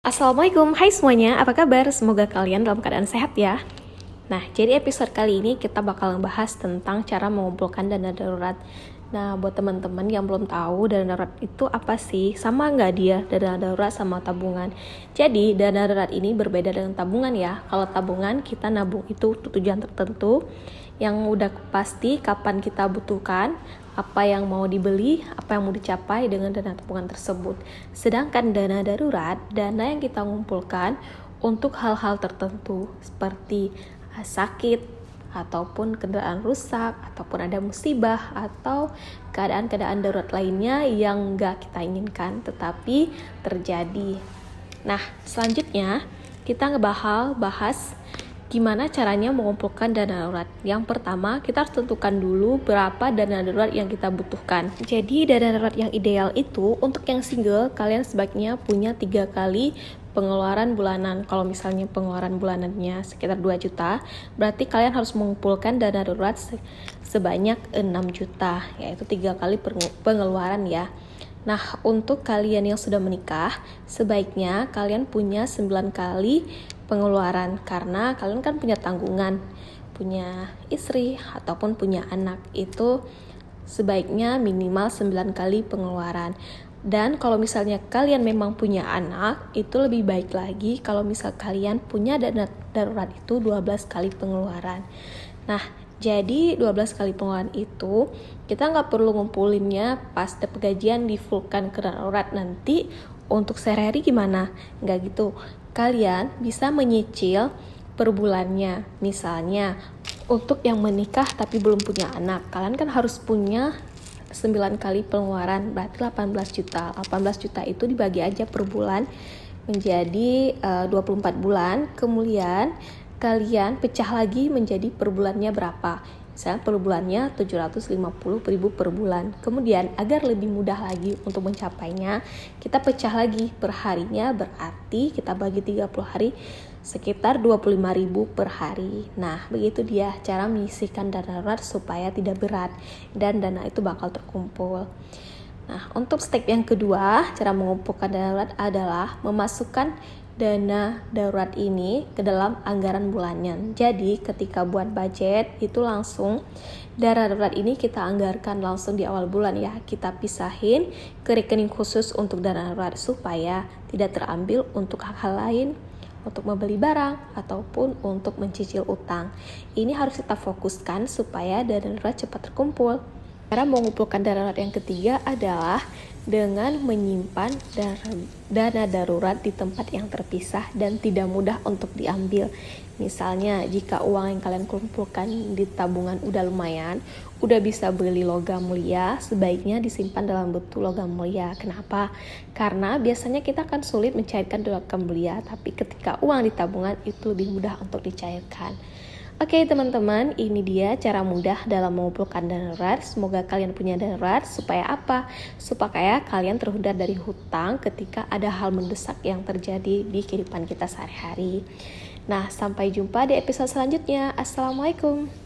Assalamualaikum, hai semuanya, apa kabar? Semoga kalian dalam keadaan sehat ya. Nah, jadi episode kali ini kita bakal membahas tentang cara mengumpulkan dana darurat. Nah, buat teman-teman yang belum tahu dana darurat itu apa sih? Sama nggak dia dana darurat sama tabungan? Jadi, dana darurat ini berbeda dengan tabungan ya. Kalau tabungan kita nabung itu untuk tujuan tertentu yang udah pasti kapan kita butuhkan, apa yang mau dibeli, apa yang mau dicapai dengan dana tabungan tersebut. Sedangkan dana darurat, dana yang kita ngumpulkan untuk hal-hal tertentu seperti sakit, ataupun kendaraan rusak, ataupun ada musibah, atau keadaan-keadaan darurat lainnya yang nggak kita inginkan tetapi terjadi. Nah, selanjutnya kita bahas gimana caranya mengumpulkan dana darurat. Yang pertama, kita harus tentukan dulu berapa dana darurat yang kita butuhkan. Jadi, dana darurat yang ideal itu untuk yang single, kalian sebaiknya punya 3 kali pengeluaran bulanan. Kalau misalnya pengeluaran bulanannya sekitar 2 juta, berarti kalian harus mengumpulkan dana darurat sebanyak 6 juta, yaitu 3 kali pengeluaran ya. Nah, untuk kalian yang sudah menikah, sebaiknya kalian punya 9 kali pengeluaran karena kalian kan punya tanggungan, punya istri ataupun punya anak. Itu sebaiknya minimal 9 kali pengeluaran. Dan kalau misalnya kalian memang punya anak, itu lebih baik lagi kalau misal kalian punya dana darurat itu 12 kali pengeluaran. Nah, jadi 12 kali pengeluaran itu kita nggak perlu ngumpulinnya pas dapat gajian di fullkan ke darurat. Nanti untuk sehari-hari gimana? Nggak gitu. Kalian bisa menyicil per bulannya. Misalnya untuk yang menikah tapi belum punya anak, kalian kan harus punya 9 kali pengeluaran, berarti 18 juta. 18 juta itu dibagi aja per bulan menjadi 24 bulan. Kemudian kalian pecah lagi menjadi per bulannya berapa. Misalnya per bulannya 750.000 per bulan. Kemudian agar lebih mudah lagi untuk mencapainya, kita pecah lagi per harinya, berarti kita bagi 30 hari sekitar 25.000 per hari. Nah, begitu dia cara menyisihkan dana darurat supaya tidak berat dan dana itu bakal terkumpul. Nah, untuk step yang kedua, cara mengumpulkan dana darurat adalah memasukkan dana darurat ini ke dalam anggaran bulanan. Jadi, ketika buat budget itu langsung dana darurat ini kita anggarkan langsung di awal bulan ya. Kita pisahin ke rekening khusus untuk dana darurat supaya tidak terambil untuk hal-hal lain, untuk membeli barang ataupun untuk mencicil utang. Ini harus kita fokuskan supaya dana darurat cepat terkumpul. Cara mengumpulkan dana darurat yang ketiga adalah dengan menyimpan dana darurat di tempat yang terpisah dan tidak mudah untuk diambil. Misalnya, jika uang yang kalian kumpulkan di tabungan udah lumayan, udah bisa beli logam mulia, sebaiknya disimpan dalam bentuk logam mulia. Kenapa? Karena biasanya kita akan sulit mencairkan logam mulia, tapi ketika uang di tabungan itu lebih mudah untuk dicairkan. Oke teman-teman, ini dia cara mudah dalam mengumpulkan dana darurat. Semoga kalian punya dana darurat supaya apa? Supaya kalian terhindar dari hutang ketika ada hal mendesak yang terjadi di kehidupan kita sehari-hari. Nah, sampai jumpa di episode selanjutnya. Assalamualaikum.